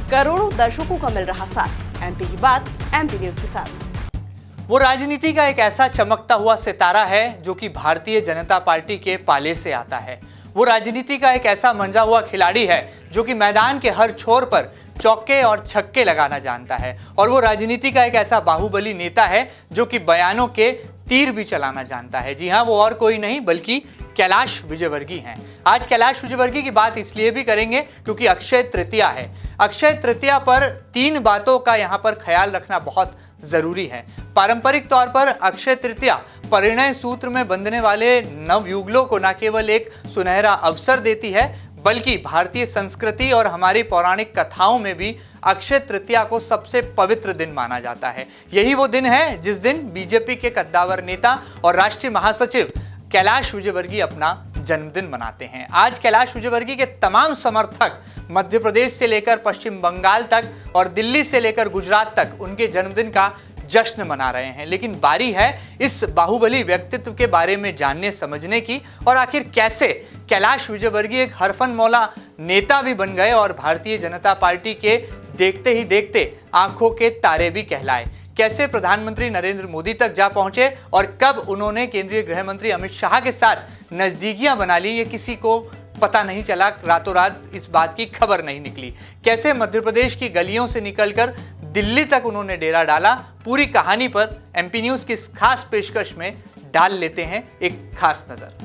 करोड़ों दर्शकों का मिल रहा साथ। एमपी की बात एमपी न्यूज के साथ। वो राजनीति का एक ऐसा चमकता हुआ सितारा है जो कि भारतीय जनता पार्टी के पाले से आता है। वो राजनीति का एक ऐसा मंजा हुआ खिलाड़ी है जो कि मैदान के हर छोर पर चौके और छक्के लगाना जानता है। और वो राजनीति का एक ऐसा बाहुबली नेता है जो कि बयानों के तीर भी चलाना जानता है। जी हाँ, वो और कोई नहीं बल्कि कैलाश विजयवर्गीय हैं। आज कैलाश विजयवर्गीय की बात इसलिए भी करेंगे क्योंकि अक्षय तृतीया है। अक्षय तृतीया पर 3 बातों का यहाँ पर ख्याल रखना बहुत जरूरी है। पारंपरिक तौर पर अक्षय तृतीया परिणय सूत्र में बंधने वाले नवयुगलों को न केवल एक सुनहरा अवसर देती है बल्कि भारतीय संस्कृति और हमारी पौराणिक कथाओं में भी अक्षय तृतीया को सबसे पवित्र दिन माना जाता है। यही वो दिन है जिस दिन बीजेपी के कद्दावर नेता और राष्ट्रीय महासचिव कैलाश विजयवर्गीय अपना जन्मदिन मनाते हैं। आज कैलाश विजयवर्गीय के तमाम समर्थक मध्य प्रदेश से लेकर पश्चिम बंगाल तक और दिल्ली से लेकर गुजरात तक उनके जन्मदिन का जश्न मना रहे हैं। लेकिन बारी है इस बाहुबली व्यक्तित्व के बारे में जानने समझने की और आखिर कैसे कैलाश विजयवर्गीय एक हरफन मौला नेता भी बन गए और भारतीय जनता पार्टी के देखते ही देखते आंखों के तारे भी कहलाए। कैसे प्रधानमंत्री नरेंद्र मोदी तक जा पहुंचे और कब उन्होंने केंद्रीय गृह मंत्री अमित शाह के साथ नजदीकियां बना ली, ये किसी को पता नहीं चला, रातों रात इस बात की खबर नहीं निकली। कैसे मध्य प्रदेश की गलियों से निकलकर दिल्ली तक उन्होंने डेरा डाला, पूरी कहानी पर एमपी न्यूज की इस खास पेशकश में डाल लेते हैं एक खास नजर।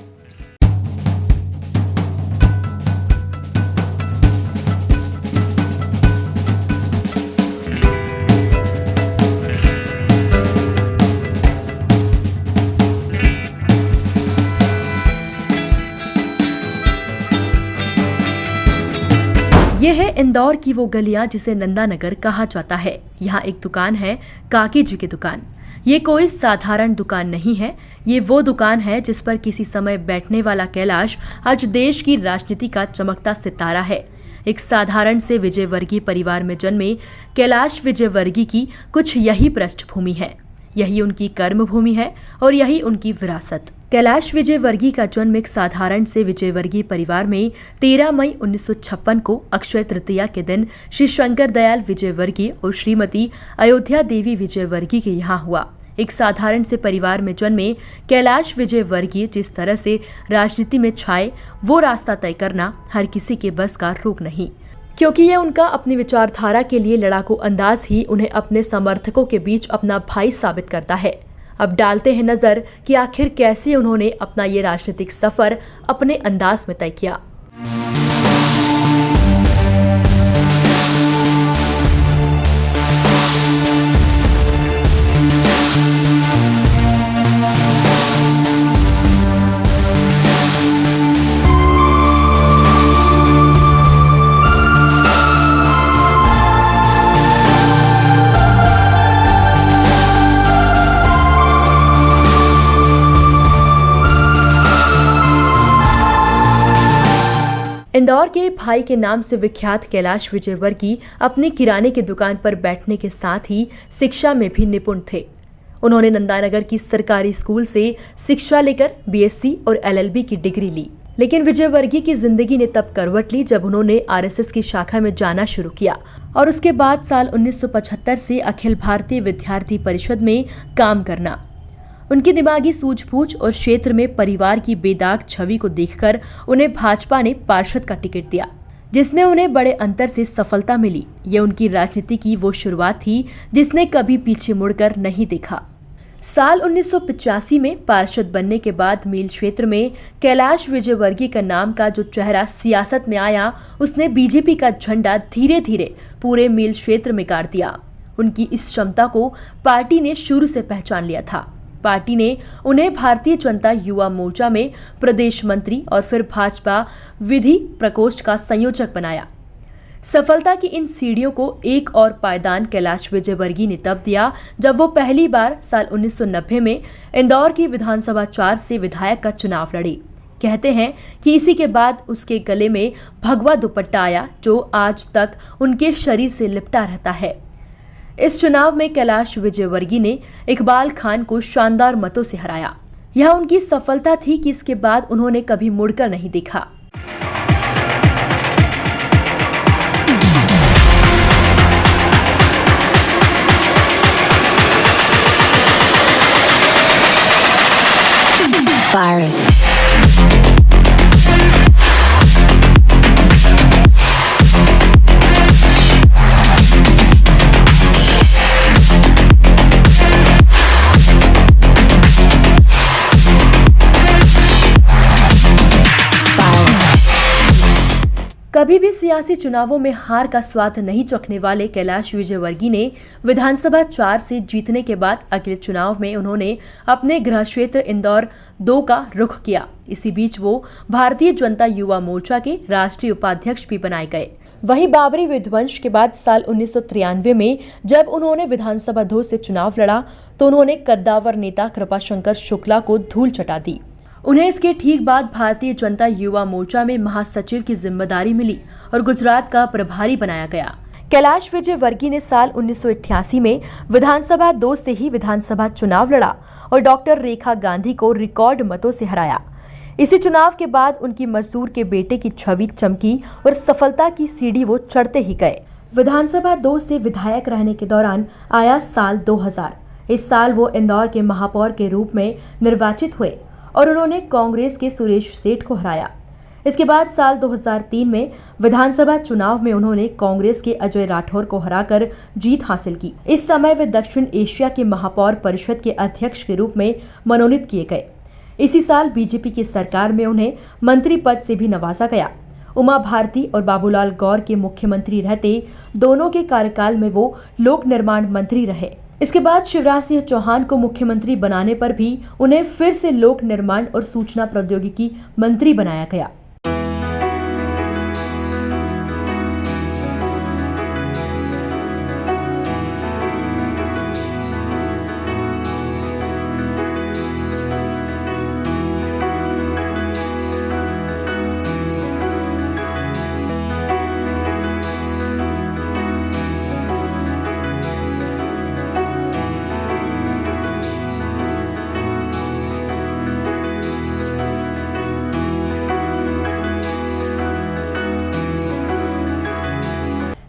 ये है इंदौर की वो गलियां जिसे नंदानगर कहा जाता है। यहाँ एक दुकान है, काकी जी की दुकान। ये कोई साधारण दुकान नहीं है, ये वो दुकान है जिस पर किसी समय बैठने वाला कैलाश आज देश की राजनीति का चमकता सितारा है। एक साधारण से विजयवर्गीय परिवार में जन्मे कैलाश विजयवर्गीय की कुछ यही पृष्ठभूमि है, यही उनकी कर्मभूमि है और यही उनकी विरासत। कैलाश विजयवर्गीय का जन्म एक साधारण से विजयवर्गीय परिवार में 13 मई 1956 को अक्षय तृतीया के दिन श्री शंकर दयाल विजयवर्गीय और श्रीमती अयोध्या देवी विजयवर्गीय के यहाँ हुआ। एक साधारण से परिवार में जन्मे कैलाश विजयवर्गीय जिस तरह से राजनीति में छाए, वो रास्ता तय करना हर किसी के बस का रोग नहीं, क्योंकि ये उनका अपनी विचारधारा के लिए लड़ाकू अंदाज ही उन्हें अपने समर्थकों के बीच अपना भाई साबित करता है। अब डालते हैं नजर कि आखिर कैसे उन्होंने अपना ये राजनीतिक सफर अपने अंदाज में तय किया। इंदौर के भाई के नाम से विख्यात कैलाश विजयवर्गीय अपनी किराने की दुकान पर बैठने के साथ ही शिक्षा में भी निपुण थे। उन्होंने नंदानगर की सरकारी स्कूल से शिक्षा लेकर बीएससी और एलएलबी की डिग्री ली। लेकिन विजयवर्गीय की जिंदगी ने तब करवट ली जब उन्होंने आरएसएस की शाखा में जाना शुरू किया और उसके बाद साल 1975 से अखिल भारतीय विद्यार्थी परिषद में काम करना। उनकी दिमागी सूझबूझ और क्षेत्र में परिवार की बेदाग छवि को देखकर उन्हें भाजपा ने पार्षद का टिकट दिया, जिसमें उन्हें बड़े अंतर से सफलता मिली। ये उनकी राजनीति की वो शुरुआत थी जिसने कभी पीछे मुड़कर नहीं देखा। साल 1985 में पार्षद बनने के बाद मील क्षेत्र में कैलाश विजयवर्गीय का नाम का जो चेहरा सियासत में आया, उसने बीजेपी का झंडा धीरे धीरे पूरे मील क्षेत्र में गाड़ दिया। उनकी इस क्षमता को पार्टी ने शुरू से पहचान लिया था। पार्टी ने उन्हें भारतीय जनता युवा मोर्चा में प्रदेश मंत्री और फिर भाजपा विधि प्रकोष्ठ का संयोजक बनाया। सफलता की इन सीढ़ियों को एक और पायदान कैलाश विजयवर्गीय ने तब दिया जब वो पहली बार साल 1990 में इंदौर की विधानसभा 4 से विधायक का चुनाव लड़ी। कहते हैं कि इसी के बाद उसके गले में भगवा दुपट्टा आया जो आज तक उनके शरीर से लिपटा रहता है। इस चुनाव में कैलाश विजयवर्गीय ने इकबाल खान को शानदार मतों से हराया। यह उनकी सफलता थी कि इसके बाद उन्होंने कभी मुड़कर नहीं देखा। Virus. कभी भी सियासी चुनावों में हार का स्वाद नहीं चखने वाले कैलाश विजयवर्गीय ने विधानसभा 4 से जीतने के बाद अगले चुनाव में उन्होंने अपने गृह क्षेत्र इंदौर 2 का रुख किया। इसी बीच वो भारतीय जनता युवा मोर्चा के राष्ट्रीय उपाध्यक्ष भी बनाए गए। वहीं बाबरी विध्वंस के बाद साल 1993 में जब उन्होंने विधानसभा 2 से चुनाव लड़ा तो उन्होंने कद्दावर नेता कृपाशंकर शुक्ला को धूल चटा दी। उन्हें इसके ठीक बाद भारतीय जनता युवा मोर्चा में महासचिव की जिम्मेदारी मिली और गुजरात का प्रभारी बनाया गया। कैलाश विजयवर्गीय ने साल 1988 में विधानसभा 2 से ही विधानसभा चुनाव लड़ा और डॉक्टर रेखा गांधी को रिकॉर्ड मतों से हराया। इसी चुनाव के बाद उनकी मजदूर के बेटे की छवि चमकी और सफलता की सीढ़ी वो चढ़ते ही गए। विधानसभा 2 से विधायक रहने के दौरान आया साल 2000। इस साल वो इंदौर के महापौर के रूप में निर्वाचित हुए और उन्होंने कांग्रेस के सुरेश सेठ को हराया। इसके बाद साल 2003 में विधानसभा चुनाव में उन्होंने कांग्रेस के अजय राठौर को हराकर जीत हासिल की। इस समय वे दक्षिण एशिया के महापौर परिषद के अध्यक्ष के रूप में मनोनीत किए गए। इसी साल बीजेपी की सरकार में उन्हें मंत्री पद से भी नवाजा गया। उमा भारती और बाबूलाल गौर के मुख्यमंत्री रहते दोनों के कार्यकाल में वो लोक निर्माण मंत्री रहे। इसके बाद शिवराज सिंह चौहान को मुख्यमंत्री बनाने पर भी उन्हें फिर से लोक निर्माण और सूचना प्रौद्योगिकी मंत्री बनाया गया।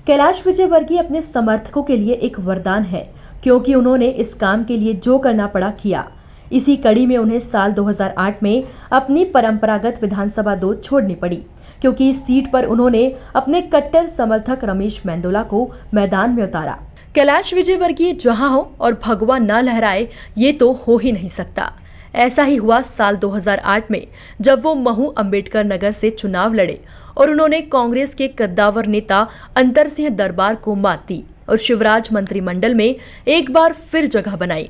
कैलाश विजयवर्गीय अपने समर्थकों के लिए एक वरदान है, क्योंकि उन्होंने इस काम के लिए जो करना पड़ा किया। इसी कड़ी में उन्हें साल 2008 में अपनी परंपरागत विधानसभा 2 छोड़नी पड़ी, क्योंकि इस सीट पर उन्होंने अपने कट्टर समर्थक रमेश मेंदोला को मैदान में उतारा। कैलाश विजयवर्गीय जहां हो और भगवा न लहराए, ये तो हो ही नहीं सकता। ऐसा ही हुआ साल 2008 में जब वो महू अंबेडकर नगर से चुनाव लड़े और उन्होंने कांग्रेस के कद्दावर नेता अंतर सिंह दरबार को मात दी और शिवराज मंत्रिमंडल में एक बार फिर जगह बनाई।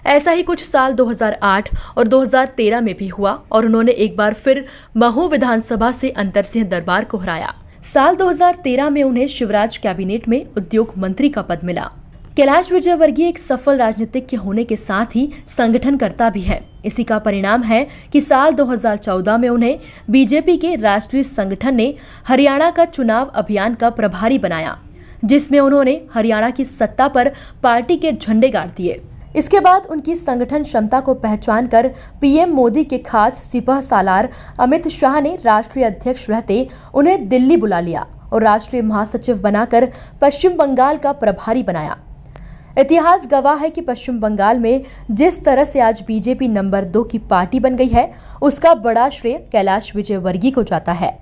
ऐसा ही कुछ साल 2008 और 2013 में भी हुआ और उन्होंने एक बार फिर महू विधानसभा से अंतर सिंह दरबार को हराया। साल 2013 में उन्हें शिवराज कैबिनेट में उद्योग मंत्री का पद मिला। कैलाश विजयवर्गीय एक सफल राजनीतिज्ञ होने के साथ ही संगठनकर्ता भी है। इसी का परिणाम है कि साल 2014 में उन्हें बीजेपी के राष्ट्रीय संगठन ने हरियाणा का चुनाव अभियान का प्रभारी बनाया, जिसमें उन्होंने हरियाणा की सत्ता पर पार्टी के झंडे गाड़ दिए। इसके बाद उनकी संगठन क्षमता को पहचान कर पीएम मोदी के खास सिपह सालार अमित शाह ने राष्ट्रीय अध्यक्ष रहते उन्हें दिल्ली बुला लिया और राष्ट्रीय महासचिव बनाकर पश्चिम बंगाल का प्रभारी बनाया। इतिहास गवाह है कि पश्चिम बंगाल में जिस तरह से आज बीजेपी नंबर 2 की पार्टी बन गई है, उसका बड़ा श्रेय कैलाश विजयवर्गीय को जाता है।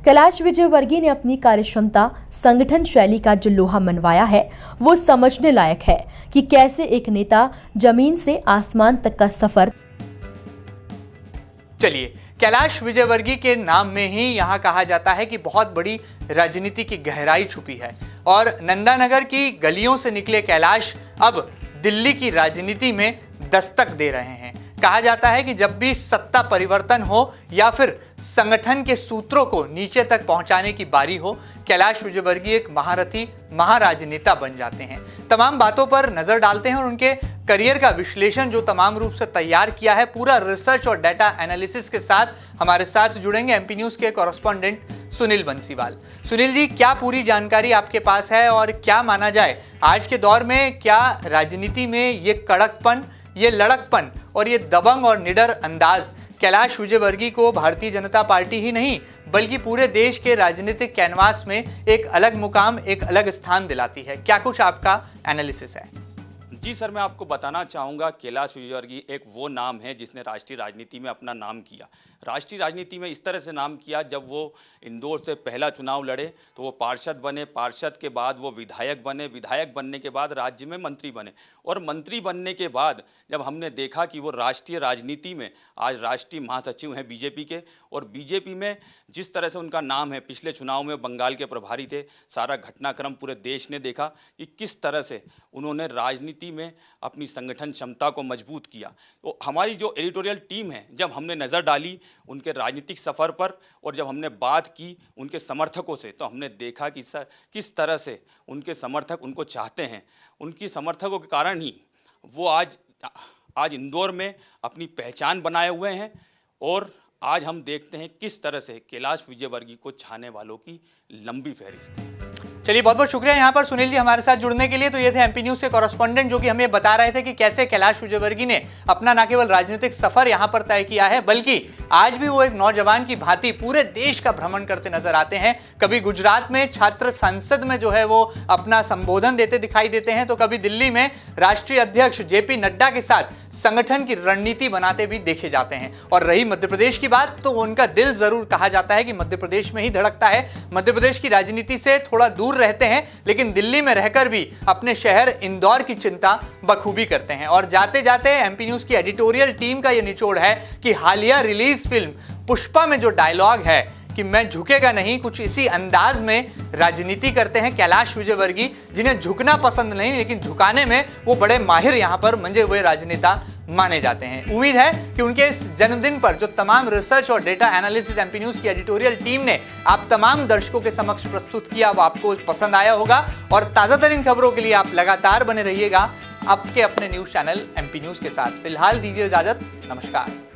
कैलाश विजयवर्गीय ने अपनी कार्यक्षमता, संगठन शैली का जो लोहा मनवाया है, वो समझने लायक है कि कैसे एक नेता जमीन से आसमान तक का सफर। चलिए, कैलाश विजयवर्गीय के नाम में ही यहाँ कहा जाता है कि बहुत बड़ी राजनीति की गहराई छुपी है और नंदानगर की गलियों से निकले कैलाश अब दिल्ली की राजनीति में दस्तक दे रहे हैं। कहा जाता है कि जब भी सत्ता परिवर्तन हो या फिर संगठन के सूत्रों को नीचे तक पहुंचाने की बारी हो, कैलाश विजयवर्गीय एक महारथी महाराजनेता बन जाते हैं। तमाम बातों पर नजर डालते हैं और उनके करियर का विश्लेषण जो तमाम रूप से तैयार किया है, पूरा रिसर्च और डाटा एनालिसिस के साथ हमारे साथ जुड़ेंगे एमपी न्यूज के कॉरेस्पॉन्डेंट सुनील बंसीवाल। सुनील जी, क्या पूरी जानकारी आपके पास है और क्या माना जाए आज के दौर में, क्या राजनीति में ये कड़कपन, ये लड़कपन और ये दबंग और निडर अंदाज कैलाश विजयवर्गीय को भारतीय जनता पार्टी ही नहीं बल्कि पूरे देश के राजनीतिक कैनवास में एक अलग मुकाम, एक अलग स्थान दिलाती है? क्या कुछ आपका एनालिसिस है? जी सर, मैं आपको बताना चाहूँगा कैलाश विजयवर्गीय एक वो नाम है जिसने राष्ट्रीय राजनीति में अपना नाम किया। राष्ट्रीय राजनीति में इस तरह से नाम किया, जब वो इंदौर से पहला चुनाव लड़े तो वो पार्षद बने, पार्षद के बाद वो विधायक बने, विधायक बनने के बाद राज्य में मंत्री बने और मंत्री बनने के बाद जब हमने देखा कि वो राष्ट्रीय राजनीति में आज राष्ट्रीय महासचिव हैं बीजेपी के, और बीजेपी में जिस तरह से उनका नाम है, पिछले चुनाव में बंगाल के प्रभारी थे, सारा घटनाक्रम पूरे देश ने देखा कि किस तरह से उन्होंने राजनीति में अपनी संगठन क्षमता को मजबूत किया। तो हमारी जो एडिटोरियल टीम है, जब हमने नज़र डाली उनके राजनीतिक सफ़र पर और जब हमने बात की उनके समर्थकों से, तो हमने देखा कि किस तरह से उनके समर्थक उनको चाहते हैं। उनकी समर्थकों के कारण ही वो आज इंदौर में अपनी पहचान बनाए हुए हैं और आज हम देखते हैं किस तरह से कैलाश विजयवर्गीय को चाहने वालों की लंबी फहरिस्त है। चलिए, बहुत बहुत शुक्रिया यहाँ पर सुनील जी हमारे साथ जुड़ने के लिए। तो ये थे एमपी न्यूज के कॉरेस्पॉन्डेंट जो कि हमें बता रहे थे कि कैसे कैलाश विजयवर्गीय ने अपना न केवल राजनीतिक सफर यहाँ पर तय किया है बल्कि आज भी वो एक नौजवान की भांति पूरे देश का भ्रमण करते नजर आते हैं। कभी गुजरात में छात्र संसद में जो है वो अपना संबोधन देते दिखाई देते हैं, तो कभी दिल्ली में राष्ट्रीय अध्यक्ष जेपी नड्डा के साथ संगठन की रणनीति बनाते भी देखे जाते हैं। और रही मध्य प्रदेश की बात, तो उनका दिल जरूर कहा जाता है कि मध्य प्रदेश में ही धड़कता है। मध्य प्रदेश की राजनीति से थोड़ा दूर रहते हैं लेकिन दिल्ली में रहकर भी अपने शहर इंदौर की चिंता बखूबी करते हैं। और जाते जाते एमपी न्यूज की एडिटोरियल टीम का यह निचोड़ है कि हालिया रिलीज फिल्म पुष्पा में जो डायलॉग है कि मैं झुकेगा नहीं, कुछ इसी अंदाज में राजनीति करते हैं कैलाश विजयवर्गीय, जिन्हें झुकना पसंद नहीं लेकिन झुकाने में वो बड़े माहिर यहां पर मंजे हुए राजनेता माने जाते हैं। उम्मीद है कि उनके इस जन्मदिन पर जो तमाम रिसर्च और डेटा एनालिसिस एमपी न्यूज की एडिटोरियल टीम ने आप तमाम दर्शकों के समक्ष प्रस्तुत किया वो आपको पसंद आया होगा। और ताजा तरीन खबरों के लिए आप लगातार बने रहिएगा आपके अपने न्यूज चैनल एमपी न्यूज के साथ। फिलहाल दीजिए इजाजत, नमस्कार।